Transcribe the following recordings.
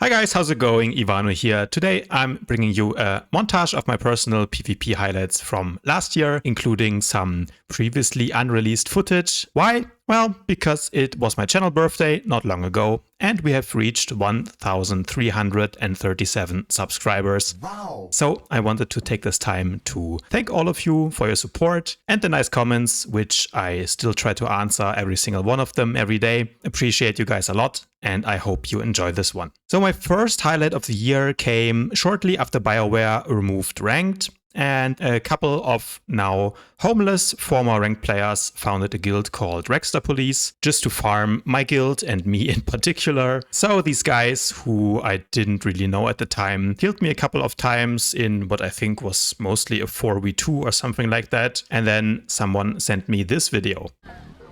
Hi guys, how's it going? Ivano here. Today I'm bringing you a montage of my personal PvP highlights from last year, including some previously unreleased footage. Why? Well, because it was my channel birthday not long ago and we have reached 1,337 subscribers. Wow! So I wanted to take this time to thank all of you for your support and the nice comments, which I still try to answer every single one of them every day. Appreciate you guys a lot and I hope you enjoy this one. So my first highlight of the year came shortly after BioWare removed Ranked. And a couple of now homeless former ranked players founded a guild called Rexter Police just to farm my guild and me in particular. So these guys, who I didn't really know at the time, killed me a couple of times in what I think was mostly a 4v2 or something like that. And then someone sent me this video.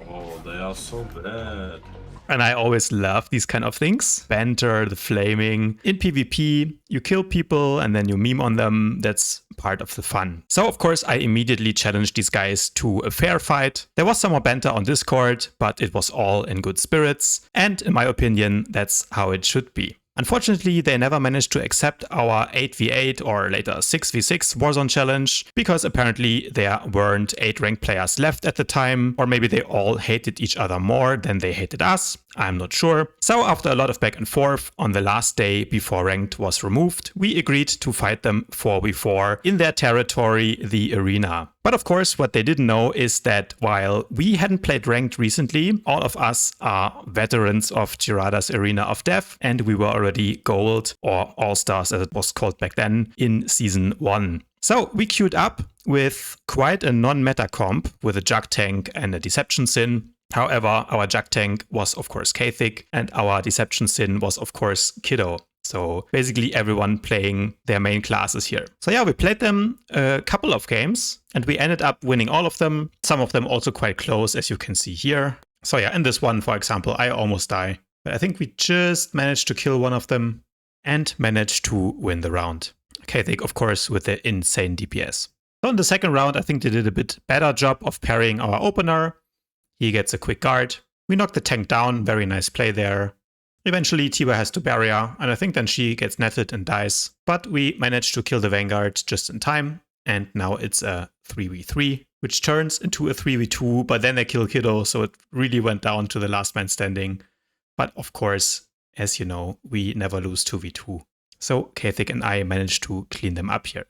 Oh, they are so bad. And I always love these kind of things. Banter, the flaming. In PvP, you kill people and then you meme on them. That's part of the fun. So of course, I immediately challenged these guys to a fair fight. There was some more banter on Discord, but it was all in good spirits. And in my opinion, that's how it should be. Unfortunately, they never managed to accept our 8v8 or later 6v6 Warzone challenge, because apparently there weren't 8 ranked players left at the time, or maybe they all hated each other more than they hated us, I'm not sure. So after a lot of back and forth, on the last day before ranked was removed, we agreed to fight them 4v4 in their territory, the arena. But of course, what they didn't know is that while we hadn't played ranked recently, all of us are veterans of Girada's Arena of Death, and we were already gold, or all-stars as it was called back then, in season 1. So we queued up with quite a non-meta comp with a Jug Tank and a Deception Sin. However, our Jug Tank was of course Kathik, and our Deception Sin was of course Kiddo. So basically everyone playing their main classes here. So yeah, we played them a couple of games and we ended up winning all of them. Some of them also quite close, as you can see here. So yeah, in this one, for example, I almost die. But I think we just managed to kill one of them and managed to win the round. Kathik, of course, with the insane DPS. So in the second round, I think they did a bit better job of parrying our opener. He gets a quick guard. We knocked the tank down, very nice play there. Eventually, Tiba has to barrier, and I think then she gets netted and dies. But we managed to kill the Vanguard just in time, and now it's a 3v3, which turns into a 3v2, but then they kill Kiddo, so it really went down to the last man standing. But of course, as you know, we never lose 2v2. So Kathik and I managed to clean them up here.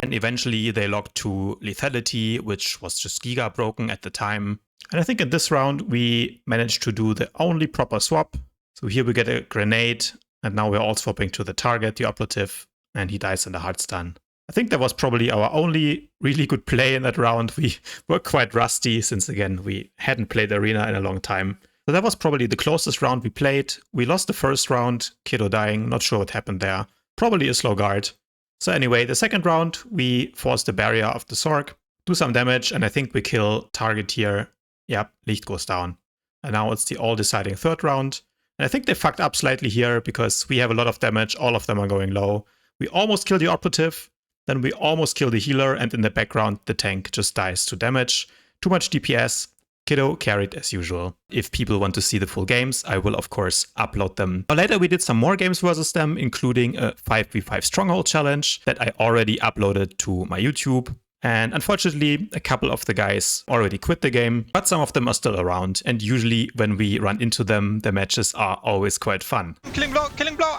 And eventually they logged to lethality, which was just giga broken at the time. And I think in this round, we managed to do the only proper swap. So here we get a grenade, and now we're all swapping to the target, the operative, and he dies in the hard stun. I think that was probably our only really good play in that round. We were quite rusty since, again, we hadn't played Arena in a long time. So that was probably the closest round we played. We lost the first round, Kiddo dying, not sure what happened there. Probably a slow guard. So anyway, the second round, we forced the barrier of the Sorg, do some damage, and I think we kill target here. Yep, Licht goes down. And now it's the all-deciding third round. And I think they fucked up slightly here because we have a lot of damage, all of them are going low. We almost kill the operative, then we almost kill the healer, and in the background the tank just dies to damage. Too much DPS. Kiddo carried as usual. If people want to see the full games, I will of course upload them. But later we did some more games versus them, including a 5v5 stronghold challenge that I already uploaded to my YouTube. And unfortunately, a couple of the guys already quit the game, but some of them are still around. And usually when we run into them, the matches are always quite fun. Killing blow, killing blow.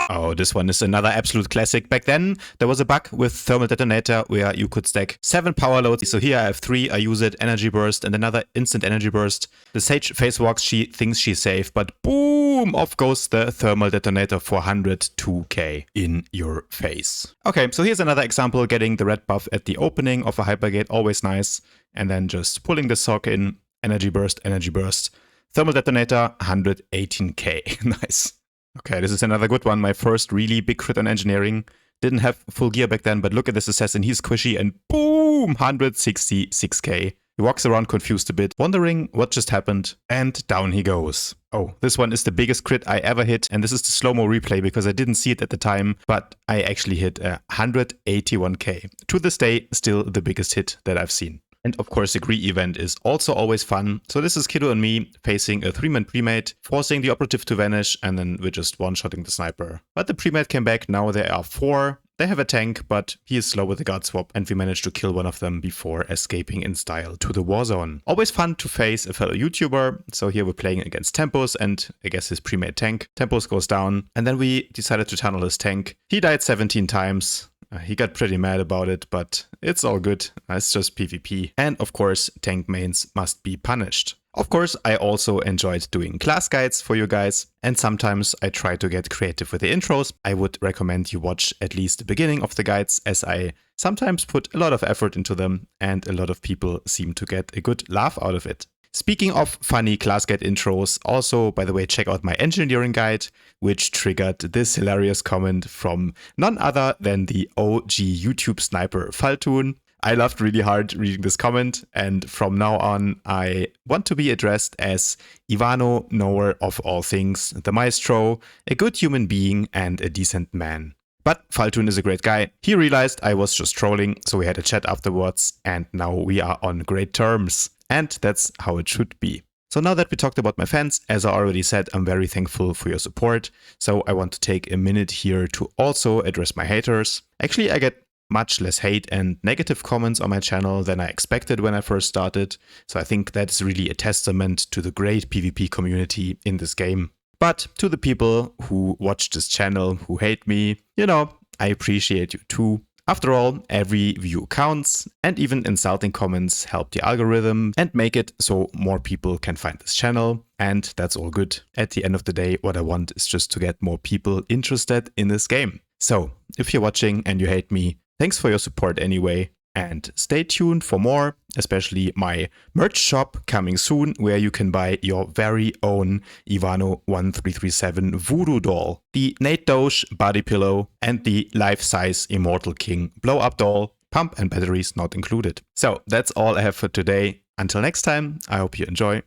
Oh, this one is another absolute classic. Back then, there was a bug with Thermal Detonator where you could stack 7 power loads. So here I have 3, I use it, Energy Burst, and another instant Energy Burst. The Sage face walks, she thinks she's safe, but boom, off goes the Thermal Detonator for 102k in your face. Okay, so here's another example, getting the red buff at the opening of a Hypergate, always nice. And then just pulling the sock in, Energy Burst, Thermal Detonator, 118k, nice. Okay, this is another good one. My first really big crit on engineering. Didn't have full gear back then, but look at this assassin. He's squishy and boom, 166k. He walks around confused a bit, wondering what just happened, and down he goes. Oh, this one is the biggest crit I ever hit, and this is the slow-mo replay because I didn't see it at the time, but I actually hit 181k. To this day, still the biggest hit that I've seen. And of course, the Gree event is also always fun. So this is Kiddo and me facing a 3-man premate, forcing the operative to vanish, and then we're just one-shotting the sniper. But the premate came back, now there are 4. They have a tank, but he is slow with the guard swap, and we managed to kill one of them before escaping in style to the Warzone. Always fun to face a fellow YouTuber. So here we're playing against Tempos and I guess his premade tank. Tempos goes down, and then we decided to tunnel his tank. He died 17 times. He got pretty mad about it, but it's all good. It's just PvP. And of course, tank mains must be punished. Of course, I also enjoyed doing class guides for you guys, and sometimes I try to get creative with the intros. I would recommend you watch at least the beginning of the guides, as I sometimes put a lot of effort into them, and a lot of people seem to get a good laugh out of it. Speaking of funny class guide intros, also, by the way, check out my engineering guide, which triggered this hilarious comment from none other than the OG YouTube sniper Faltun. I laughed really hard reading this comment, and from now on, I want to be addressed as Ivano, knower of all things, the maestro, a good human being, and a decent man. But Faltun is a great guy. He realized I was just trolling, so we had a chat afterwards, and now we are on great terms. And that's how it should be. So now that we talked about my fans, as I already said, I'm very thankful for your support. So I want to take a minute here to also address my haters. Actually, I get much less hate and negative comments on my channel than I expected when I first started. So I think that's really a testament to the great PvP community in this game. But to the people who watch this channel, who hate me, you know, I appreciate you too. After all, every view counts, and even insulting comments help the algorithm and make it so more people can find this channel, and that's all good. At the end of the day, what I want is just to get more people interested in this game. So, if you're watching and you hate me, thanks for your support anyway, and stay tuned for more, especially my merch shop coming soon, where you can buy your very own Ivano1337 Voodoo doll, the Nate Doge body pillow, and the life-size Immortal King blow-up doll, pump and batteries not included. So that's all I have for today. Until next time, I hope you enjoy,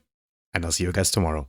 and I'll see you guys tomorrow.